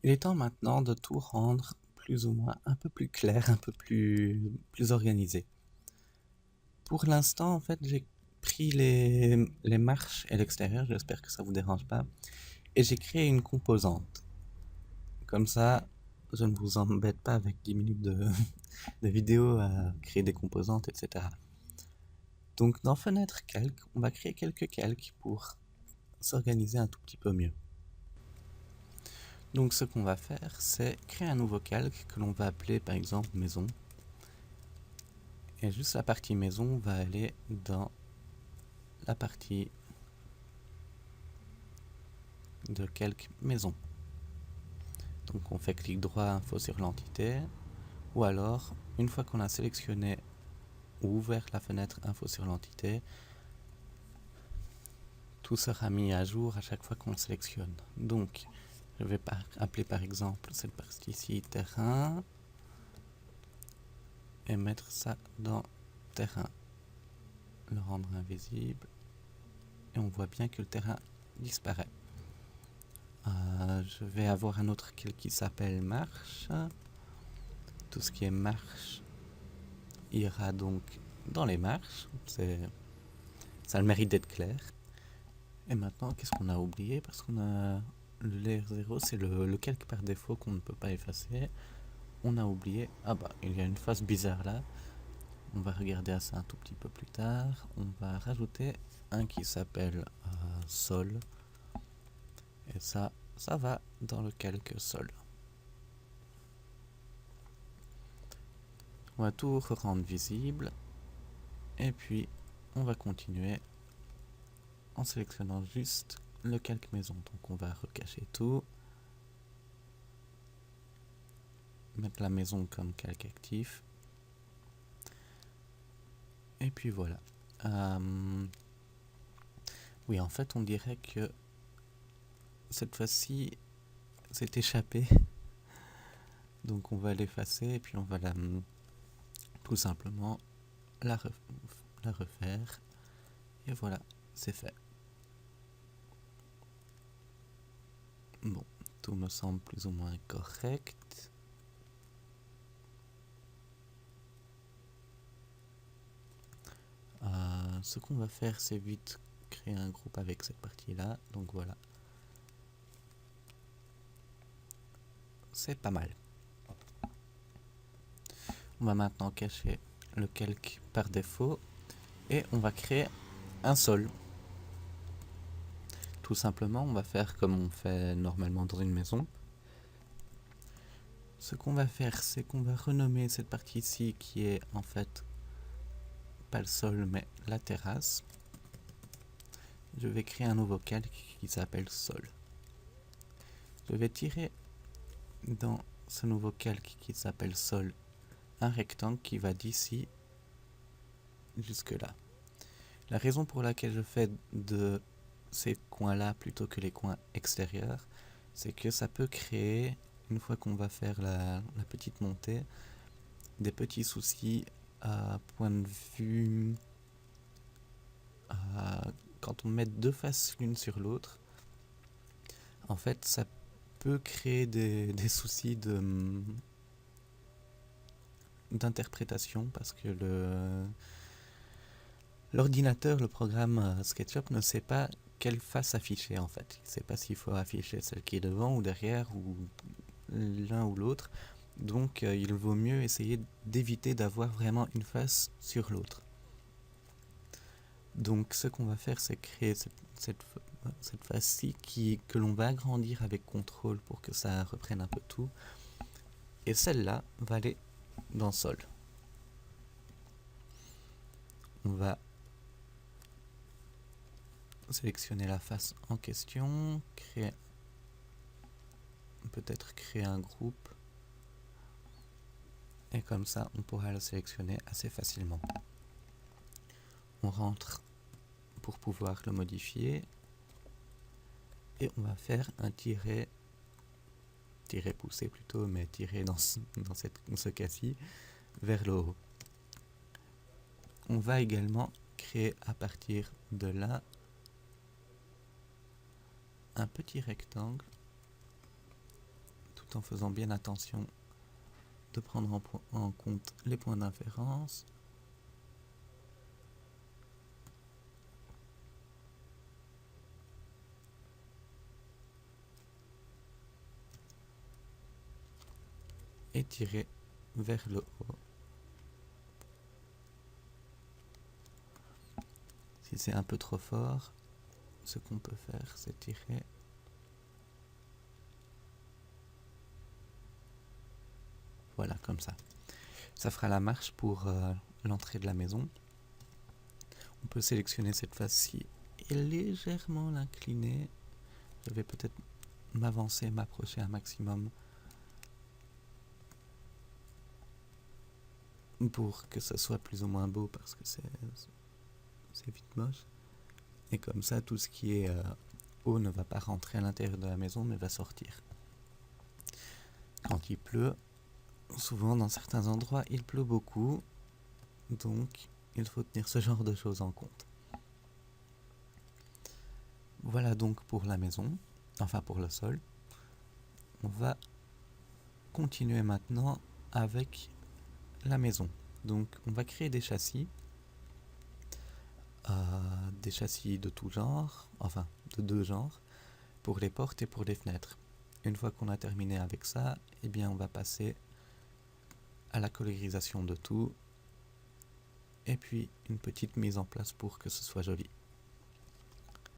Il est temps maintenant de tout rendre plus ou moins un peu plus clair, un peu plus organisé. Pour l'instant, en fait, j'ai pris les marches et l'extérieur, j'espère que ça vous dérange pas, et j'ai créé une composante. Comme ça, je ne vous embête pas avec 10 minutes de vidéo à créer des composantes, etc. Donc dans Fenêtre Calque, on va créer quelques calques pour s'organiser un tout petit peu mieux. Donc ce qu'on va faire, c'est créer un nouveau calque que l'on va appeler par exemple maison. Et juste la partie maison va aller dans la partie de calque maison. Donc on fait clic droit, info sur l'entité, ou alors, une fois qu'on a sélectionné ou ouvert la fenêtre info sur l'entité, tout sera mis à jour à chaque fois qu'on le sélectionne. Donc, je vais appeler par exemple cette partie ici terrain, et mettre ça dans terrain. Le rendre invisible, et on voit bien que le terrain disparaît. Je vais avoir un autre qui s'appelle marche. Tout ce qui est marche ira donc dans les marches. Ça a le mérite d'être clair. Et maintenant, qu'est-ce qu'on a oublié? Parce qu'on a le layer 0, c'est le calque par défaut qu'on ne peut pas effacer. On a oublié. Ah bah, il y a une phase bizarre là. On va regarder à ça un tout petit peu plus tard. On va rajouter un qui s'appelle sol. Et ça va dans le calque sol. On va tout rendre visible. Et puis, on va continuer en sélectionnant juste le calque maison. Donc on va recacher tout. Mettre la maison comme calque actif. Et puis voilà. Oui, en fait, on dirait que cette fois-ci, c'est échappé. Donc on va l'effacer et puis on va tout simplement la refaire. Et voilà, c'est fait. Bon, tout me semble plus ou moins correct. Ce qu'on va faire, c'est vite créer un groupe avec cette partie-là. Donc voilà. C'est pas mal. On va maintenant cacher le calque par défaut et on va créer un sol. Tout simplement, on va faire comme on fait normalement dans une maison. Ce qu'on va faire, c'est qu'on va renommer cette partie ici qui est en fait pas le sol mais la terrasse. Je vais créer un nouveau calque qui s'appelle sol. Je vais tirer dans ce nouveau calque qui s'appelle sol un rectangle qui va d'ici jusque là. La raison pour laquelle je fais de ces coins-là plutôt que les coins extérieurs, c'est que ça peut créer, une fois qu'on va faire la petite montée, des petits soucis à point de vue quand on met deux faces l'une sur l'autre. En fait, ça peut créer des soucis d'interprétation parce que l'ordinateur, le programme SketchUp ne sait pas quelle face afficher en fait. Il ne sait pas s'il faut afficher celle qui est devant ou derrière ou l'un ou l'autre. Donc il vaut mieux essayer d'éviter d'avoir vraiment une face sur l'autre. Donc ce qu'on va faire, c'est créer cette face-ci que l'on va agrandir avec CTRL pour que ça reprenne un peu tout. Et celle-là va aller dans sol. On va sélectionner la face en question, peut-être créer un groupe. Et comme ça, on pourra le sélectionner assez facilement. On rentre pour pouvoir le modifier. Et on va faire un tiret poussé plutôt, mais tirer dans ce cas-ci vers le haut. On va également créer à partir de là un petit rectangle, tout tout en faisant bien attention de prendre en compte les points d'inférence. Et tirer vers le haut. Si c'est un peu trop fort, ce qu'on peut faire, c'est tirer. Voilà, comme ça. Ça fera la marche pour l'entrée de la maison. On peut sélectionner cette face-ci et légèrement l'incliner. Je vais peut-être m'avancer, m'approcher un maximum pour que ça soit plus ou moins beau parce que c'est vite moche. Et comme ça, tout ce qui est haut ne va pas rentrer à l'intérieur de la maison mais va sortir. Quand il pleut, souvent dans certains endroits, il pleut beaucoup. Donc, il faut tenir ce genre de choses en compte. Voilà donc pour la maison, enfin pour le sol. On va continuer maintenant avec la maison. Donc, on va créer des châssis de tout genre, enfin de deux genres, pour les portes et pour les fenêtres. Une fois qu'on a terminé avec ça, eh bien on va passer à la colorisation de tout et puis une petite mise en place pour que ce soit joli.